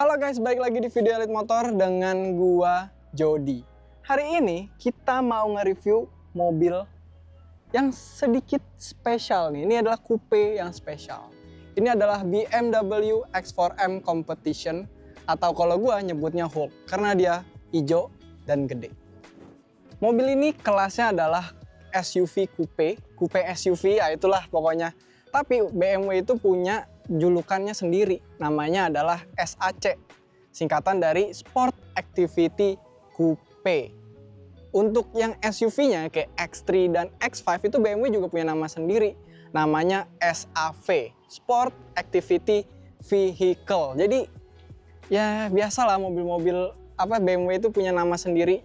Halo guys, balik lagi di video Elite Motor dengan gua Jody. Hari ini kita mau nge-review mobil yang sedikit spesial nih. Ini adalah coupe yang spesial. Ini adalah BMW X4M Competition, atau kalau gua nyebutnya Hulk karena dia hijau dan gede. Mobil ini kelasnya adalah SUV coupe SUV, ya itulah pokoknya. Tapi BMW itu punya julukannya sendiri, namanya adalah SAC, singkatan dari Sport Activity Coupe. Untuk yang SUV-nya kayak X3 dan X5 itu BMW juga punya nama sendiri, namanya SAV, Sport Activity Vehicle. Jadi ya biasalah mobil-mobil BMW itu punya nama sendiri,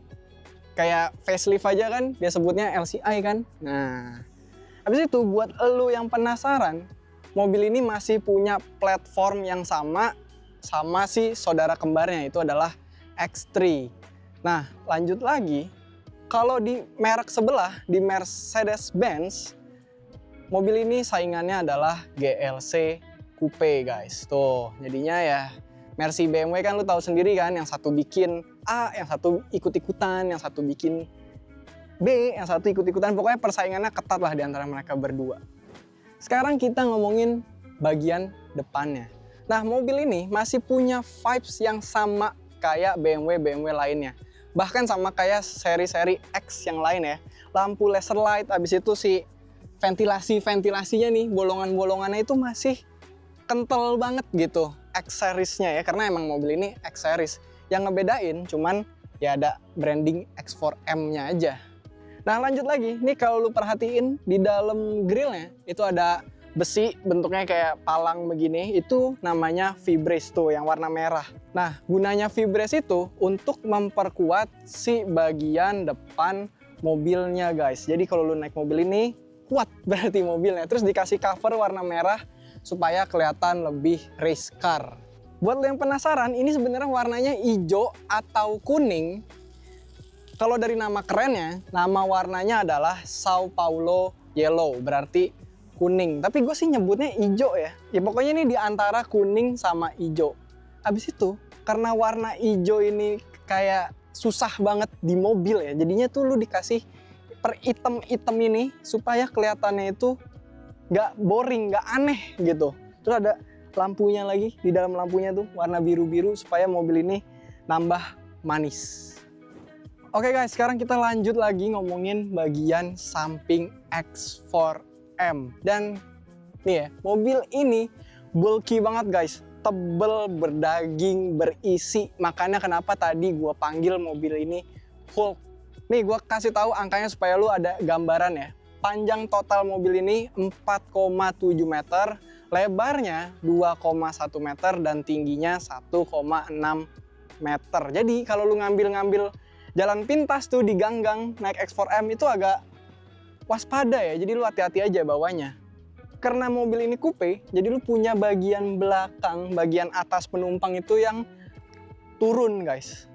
kayak facelift aja kan dia sebutnya LCI kan. Nah, habis itu buat elu yang penasaran, mobil ini masih punya platform yang sama si saudara kembarnya, itu adalah X3. Nah, lanjut lagi, kalau di merek sebelah, di Mercedes-Benz, mobil ini saingannya adalah GLC Coupe guys. Tuh, jadinya ya Mercy BMW kan lu tahu sendiri kan, yang satu bikin A, yang satu ikut-ikutan, yang satu bikin B, yang satu ikut-ikutan. Pokoknya persaingannya ketat lah di antara mereka berdua. Sekarang kita ngomongin bagian depannya. Nah, mobil ini masih punya vibes yang sama kayak BMW lainnya. Bahkan sama kayak seri-seri X yang lain ya. Lampu laser light, habis itu si ventilasinya nih, bolongan-bolongannya itu masih kental banget gitu. X series-nya ya, karena emang mobil ini X series. Yang ngebedain cuman ya ada branding X4M-nya aja. Nah, lanjut lagi, nih kalau lu perhatiin di dalam grillnya itu ada besi bentuknya kayak palang begini, itu namanya V-brace tuh yang warna merah. Nah, gunanya V-brace itu untuk memperkuat si bagian depan mobilnya guys. Jadi kalau lu naik mobil ini kuat berarti mobilnya. Terus dikasih cover warna merah supaya kelihatan lebih race car. Buat lo yang penasaran, ini sebenarnya warnanya hijau atau kuning. Kalau dari nama kerennya, nama warnanya adalah Sao Paulo Yellow, berarti kuning. Tapi gue sih nyebutnya hijau ya. Ya pokoknya ini di antara kuning sama hijau. Habis itu, karena warna hijau ini kayak susah banget di mobil ya, jadinya tuh lu dikasih per item ini supaya kelihatannya itu nggak boring, nggak aneh gitu. Terus ada lampunya lagi, di dalam lampunya tuh warna biru-biru supaya mobil ini nambah manis. Oke guys, sekarang kita lanjut lagi ngomongin bagian samping X4M. Dan nih ya, mobil ini bulky banget guys, tebel, berdaging, berisi. Makanya kenapa tadi gua panggil mobil ini Hulk. Nih gua kasih tahu angkanya supaya lu ada gambaran ya. Panjang total mobil ini 4,7 meter, lebarnya 2,1 meter, dan tingginya 1,6 meter. Jadi kalau lu ngambil jalan pintas tuh di ganggang naik X4M itu agak waspada ya, jadi lu hati-hati aja bawanya. Karena mobil ini coupe, jadi lu punya bagian belakang, bagian atas penumpang itu yang turun guys.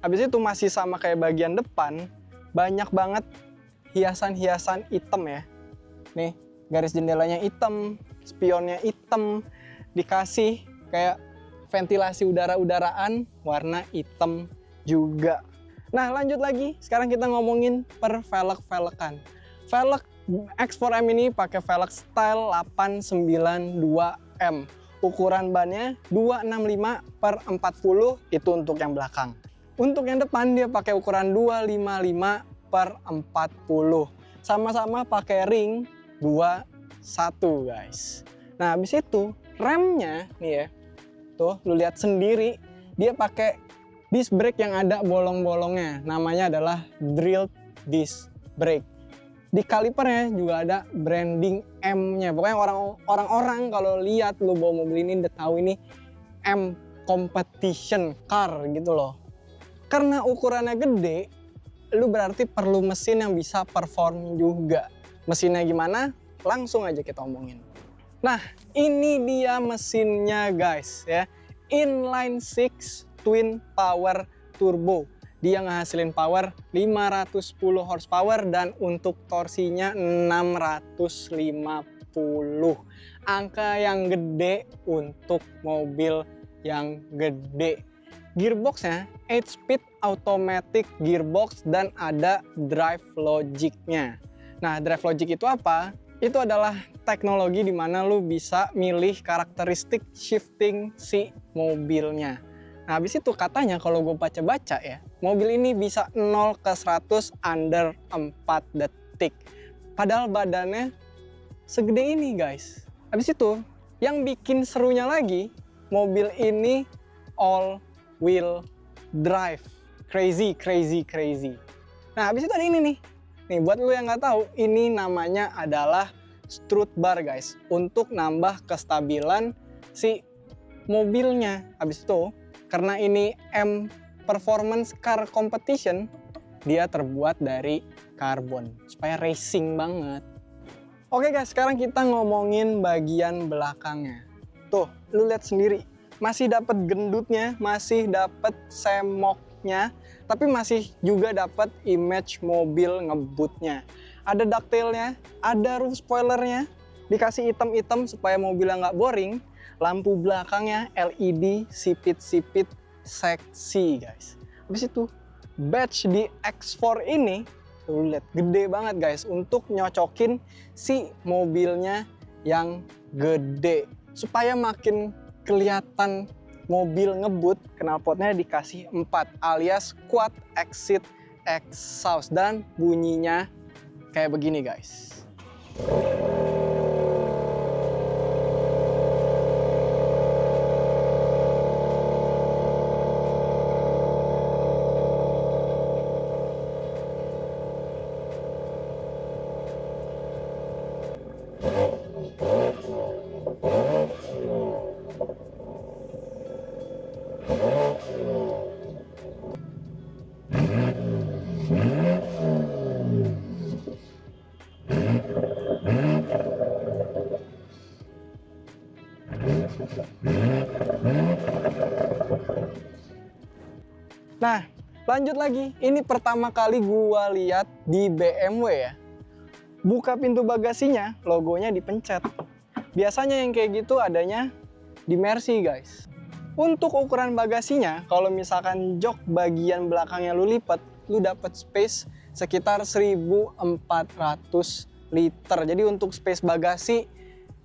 Habis itu masih sama kayak bagian depan, banyak banget hiasan-hiasan hitam ya. Nih, garis jendelanya hitam, spionnya hitam, dikasih kayak ventilasi udara-udaraan warna hitam juga. Nah, lanjut lagi, sekarang kita ngomongin per velg-velgan. Velg X4M ini pakai velg style 892M. Ukuran bannya 265/40, itu untuk yang belakang. Untuk yang depan dia pakai ukuran 255/40. Sama-sama pakai ring 21 guys. Nah, habis itu remnya nih ya. Tuh, lu lihat sendiri, dia pakai disc brake yang ada bolong-bolongnya. Namanya adalah drilled disc brake. Di kalipernya juga ada branding M-nya. Pokoknya orang-orang kalau lihat lu bawa mobil ini udah tahu ini M competition car gitu loh. Karena ukurannya gede, lu berarti perlu mesin yang bisa perform juga. Mesinnya gimana? Langsung aja kita omongin. Nah, ini dia mesinnya guys ya. Inline 6 twin power turbo. Dia ngehasilin power 510 horsepower dan untuk torsinya 650. Angka yang gede untuk mobil yang gede. Gearboxnya 8-speed automatic gearbox dan ada drive logicnya. Nah, drive logic itu apa? Itu adalah teknologi di mana lu bisa milih karakteristik shifting si mobilnya. Nah, habis itu katanya kalau gue baca-baca ya, mobil ini bisa 0 ke 100 under 4 detik. Padahal badannya segede ini guys. Habis itu, yang bikin serunya lagi, mobil ini all wheel drive. Crazy. Nah, habis itu ada ini nih. Nih, buat lu yang nggak tahu, ini namanya adalah strut bar guys. Untuk nambah kestabilan si mobilnya. Habis itu, karena ini M Performance Car Competition, dia terbuat dari karbon. Supaya racing banget. Oke guys, sekarang kita ngomongin bagian belakangnya. Tuh, lu lihat sendiri. Masih dapat gendutnya, masih dapat semoknya, tapi masih juga dapat image mobil ngebutnya. Ada ducktailnya, ada roof spoilernya, dikasih hitam-hitam supaya mobilnya nggak boring. Lampu belakangnya LED, sipit-sipit, seksi guys. Habis itu, badge di X4 ini, tuh lihat, gede banget guys, untuk nyocokin si mobilnya yang gede. Supaya makin kelihatan mobil ngebut, knalpotnya dikasih 4 alias quad exit exhaust dan bunyinya kayak begini guys. Nah, lanjut lagi. Ini pertama kali gua lihat di BMW ya. Buka pintu bagasinya, logonya dipencet. Biasanya yang kayak gitu adanya di Mercy, guys. Untuk ukuran bagasinya, kalau misalkan jok bagian belakangnya lu lipat, lu dapat space sekitar 1400 liter. Jadi untuk space bagasi,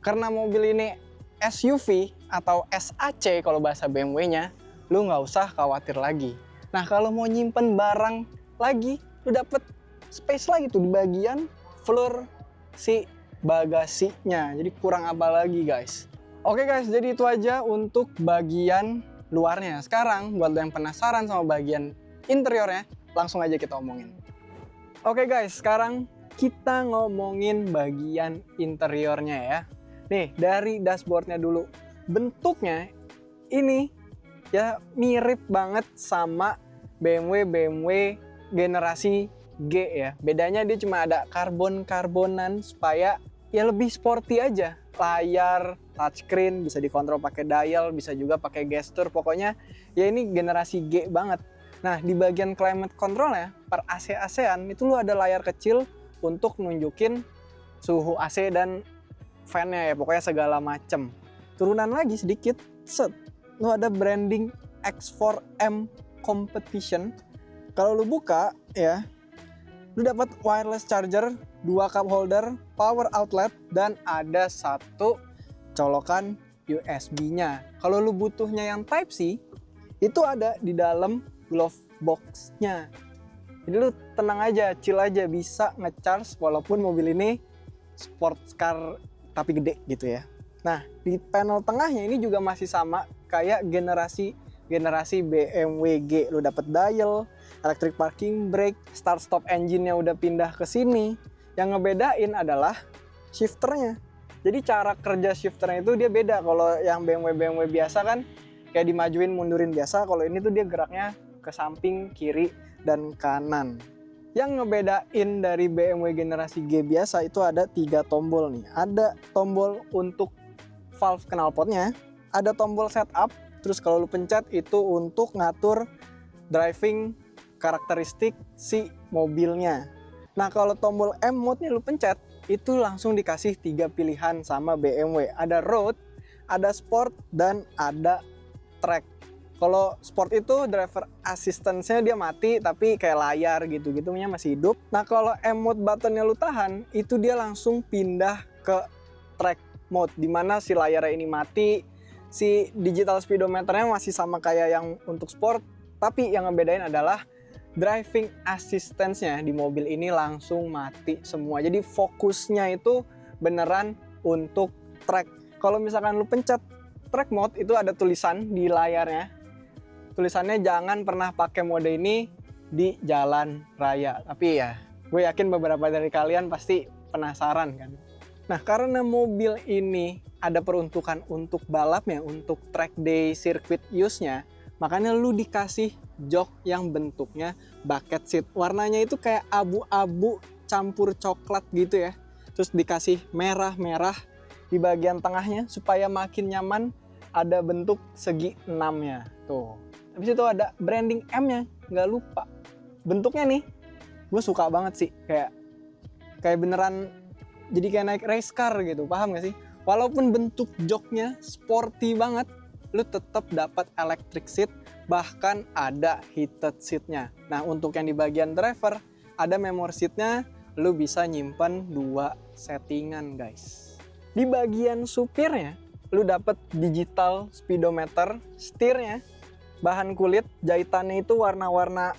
karena mobil ini SUV atau SAC kalau bahasa BMW-nya, lu nggak usah khawatir lagi. Nah, kalau mau nyimpen barang lagi, lu dapet space lagi tuh di bagian floor si bagasinya. Jadi kurang apa lagi guys. Oke guys, jadi itu aja untuk bagian luarnya. Sekarang buat lo yang penasaran sama bagian interiornya, langsung aja kita omongin. Oke guys, sekarang kita ngomongin bagian interiornya ya. Nih, dari dashboardnya dulu. Bentuknya ini ya mirip banget sama BMW generasi G ya. Bedanya dia cuma ada karbon-karbonan supaya ya lebih sporty aja. Layar touchscreen bisa dikontrol pakai dial, bisa juga pakai gesture. Pokoknya ya ini generasi G banget. Nah, di bagian climate control ya, per AC-AC-an itu lu ada layar kecil untuk nunjukin suhu AC dan fan-nya ya, pokoknya segala macem. Turunan lagi sedikit, set, lu ada branding X4M Competition. Kalau lu buka ya, lu dapat wireless charger, 2 cup holder, power outlet, dan ada 1 colokan USB-nya. Kalau lu butuhnya yang Type C, itu ada di dalam glove box-nya. Jadi lu tenang aja, chill aja, bisa nge-charge walaupun mobil ini sports car tapi gede gitu ya. Nah, di panel tengahnya ini juga masih sama kayak generasi BMW G. Lu dapet dial, electric parking brake, start stop engine-nya udah pindah ke sini. Yang ngebedain adalah shifternya. Jadi cara kerja shifternya itu dia beda. Kalau yang BMW biasa kan kayak dimajuin mundurin biasa, kalau ini tuh dia geraknya ke samping, kiri, dan kanan. Yang ngebedain dari BMW generasi G biasa itu ada 3 tombol nih. Ada tombol untuk valve knalpotnya, ada tombol setup, terus kalau lu pencet itu untuk ngatur driving karakteristik si mobilnya. Nah, kalau tombol M mode-nya lu pencet, itu langsung dikasih 3 pilihan sama BMW. Ada road, ada sport, dan ada track. Kalau sport itu driver assistance-nya dia mati, tapi kayak layar gitu-gitunya masih hidup. Nah kalau M mode buttonnya lu tahan, itu dia langsung pindah ke track mode, dimana si layarnya ini mati, si digital speedometernya masih sama kayak yang untuk sport, tapi yang ngebedain adalah driving assistance-nya di mobil ini langsung mati semua. Jadi fokusnya itu beneran untuk track. Kalau misalkan lu pencet track mode, itu ada tulisan di layarnya. Tulisannya jangan pernah pakai mode ini di jalan raya. Tapi ya, gue yakin beberapa dari kalian pasti penasaran kan. Nah, karena mobil ini ada peruntukan untuk balapnya, untuk track day circuit use-nya, makanya lu dikasih jok yang bentuknya bucket seat. Warnanya itu kayak abu-abu campur coklat gitu ya. Terus dikasih merah-merah di bagian tengahnya supaya makin nyaman, ada bentuk segi 6-nya. Tuh. Habis itu ada branding M-nya, nggak lupa. Bentuknya nih, gue suka banget sih. Kayak beneran jadi kayak naik race car gitu, paham gak sih? Walaupun bentuk joknya sporty banget, lu tetap dapat electric seat, bahkan ada heated seatnya. Nah untuk yang di bagian driver, ada memory seatnya, lu bisa nyimpen 2 settingan guys. Di bagian supirnya, lu dapat digital speedometer, setirnya bahan kulit, jahitannya itu warna-warna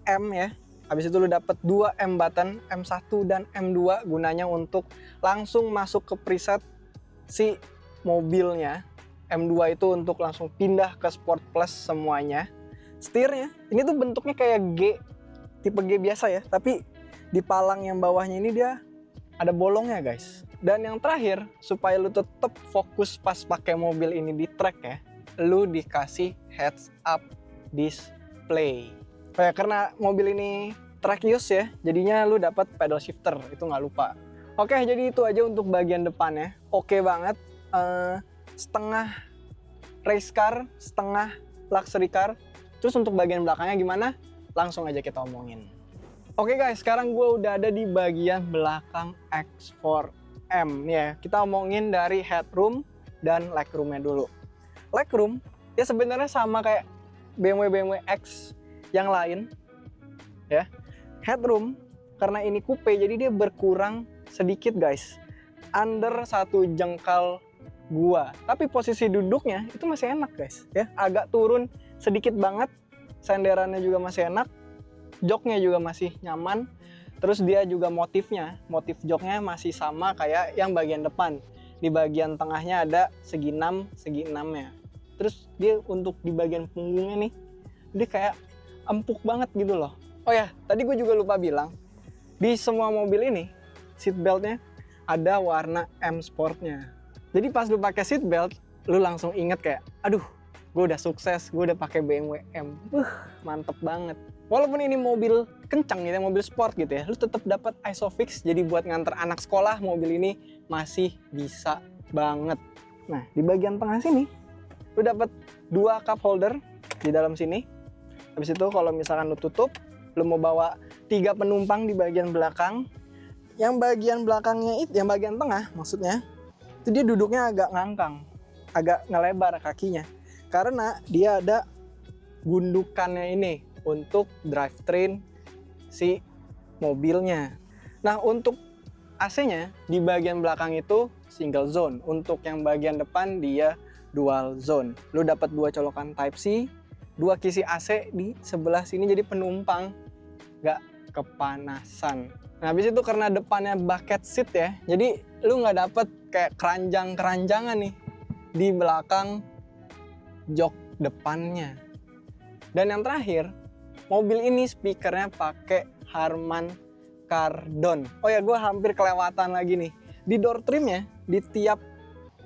M ya. Habis itu lu dapat 2 M button, M1 dan M2, gunanya untuk langsung masuk ke preset si mobilnya. M2 itu untuk langsung pindah ke Sport Plus semuanya. Setirnya, ini tuh bentuknya kayak G, tipe G biasa ya, tapi di palang yang bawahnya ini dia ada bolongnya guys. Dan yang terakhir, supaya lu tetap fokus pas pakai mobil ini di track ya, lu dikasih heads up display. Karena mobil ini track use ya, jadinya lu dapat pedal shifter, itu nggak lupa. Oke, jadi itu aja untuk bagian depannya. Oke banget. Setengah race car, setengah luxury car. Terus untuk bagian belakangnya gimana? Langsung aja kita omongin. Oke guys, sekarang gue udah ada di bagian belakang X4M ya. Kita omongin dari headroom dan legroomnya dulu. Legroom ya sebenarnya sama kayak BMW X yang lain ya. Headroom karena ini coupe jadi dia berkurang sedikit guys, under 1 jengkal gua. Tapi posisi duduknya itu masih enak guys ya, agak turun sedikit banget, senderannya juga masih enak, joknya juga masih nyaman. Terus dia juga motif joknya masih sama kayak yang bagian depan. Di bagian tengahnya ada segi 6-nya. Terus dia untuk di bagian punggungnya nih, dia kayak empuk banget gitu loh. Oh ya, tadi gue juga lupa bilang, di semua mobil ini seat beltnya ada warna M Sportnya. Jadi pas lu pakai seat belt, lu langsung inget kayak, aduh, gue udah sukses, gue udah pakai BMW M. Mantep banget. Walaupun ini mobil kencang gitu, mobil sport gitu ya, lu tetap dapat ISOFIX. Jadi buat nganter anak sekolah, mobil ini masih bisa banget. Nah, di bagian tengah sini, lu dapat 2 cup holder di dalam sini. Habis itu kalau misalkan lu tutup, lu mau bawa 3 penumpang di bagian belakang. Yang bagian belakangnya itu, yang bagian tengah maksudnya, itu dia duduknya agak ngangkang, agak ngelebar kakinya. Karena dia ada gundukannya ini untuk drivetrain si mobilnya. Nah untuk AC-nya di bagian belakang itu single zone. Untuk yang bagian depan dia dual zone. Lu dapat 2 colokan Type C, 2 kisi AC di sebelah sini, jadi penumpang gak kepanasan. Nah habis itu karena depannya bucket seat ya, jadi lu nggak dapet kayak keranjang-keranjangan nih di belakang jok depannya. Dan yang terakhir, mobil ini speakernya pakai Harman Kardon. Oh ya, gue hampir kelewatan lagi nih. Di door trimnya, di tiap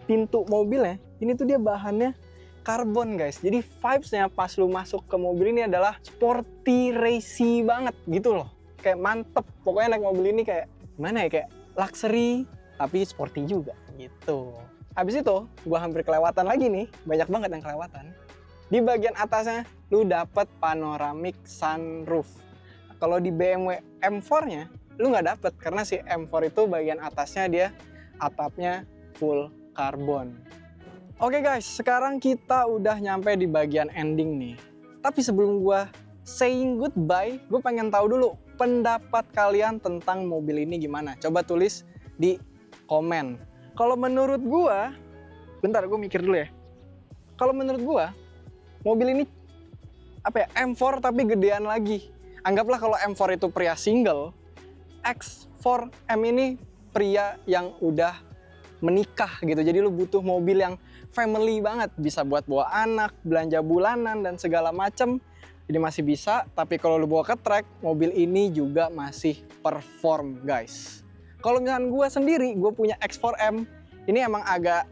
pintu mobilnya, ini tuh dia bahannya karbon guys. Jadi vibes-nya pas lu masuk ke mobil ini adalah sporty racy banget gitu loh. Kayak mantep. Pokoknya naik mobil ini kayak gimana ya, kayak luxury tapi sporty juga gitu. Habis itu gua hampir kelewatan lagi nih, banyak banget yang kelewatan. Di bagian atasnya lu dapet panoramic sunroof. Kalau di BMW M4-nya lu nggak dapet karena si M4 itu bagian atasnya dia atapnya full karbon. Oke guys, sekarang kita udah nyampe di bagian ending nih. Tapi sebelum gua saying goodbye, gue pengen tahu dulu pendapat kalian tentang mobil ini gimana. Coba tulis di komen. Kalau menurut gua, bentar gue mikir dulu ya. Kalau menurut gua, mobil ini apa ya, M4 tapi gedean lagi. Anggaplah kalau M4 itu pria single, X4M ini pria yang udah menikah gitu. Jadi lu butuh mobil yang family banget, bisa buat bawa anak, belanja bulanan dan segala macem. Jadi masih bisa, tapi kalau lu bawa ke track, mobil ini juga masih perform guys. Kalau misalkan gue sendiri, gue punya X4M, ini emang agak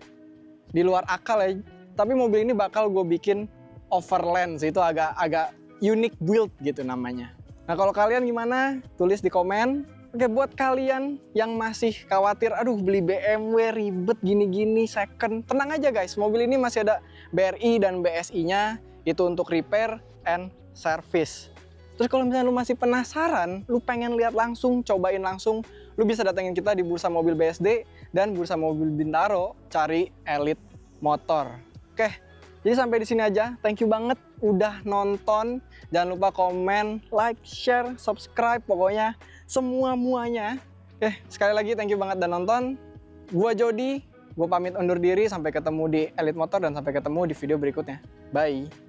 di luar akal ya. Tapi mobil ini bakal gue bikin overland, itu agak unique build gitu namanya. Nah kalau kalian gimana? Tulis di komen. Oke, buat kalian yang masih khawatir, aduh beli BMW ribet gini-gini second, tenang aja guys, mobil ini masih ada BRI dan BSI-nya, itu untuk repair and service. Terus kalau misalnya lu masih penasaran, lu pengen lihat langsung, cobain langsung, lu bisa datengin kita di Bursa Mobil BSD dan Bursa Mobil Bintaro, cari Elite Motor. Oke, jadi sampai di sini aja. Thank you banget udah nonton. Jangan lupa komen, like, share, subscribe, pokoknya semua-muanya. Oke, sekali lagi thank you banget udah nonton. Gua Jody, gua pamit undur diri. Sampai ketemu di Elite Motor dan sampai ketemu di video berikutnya. Bye.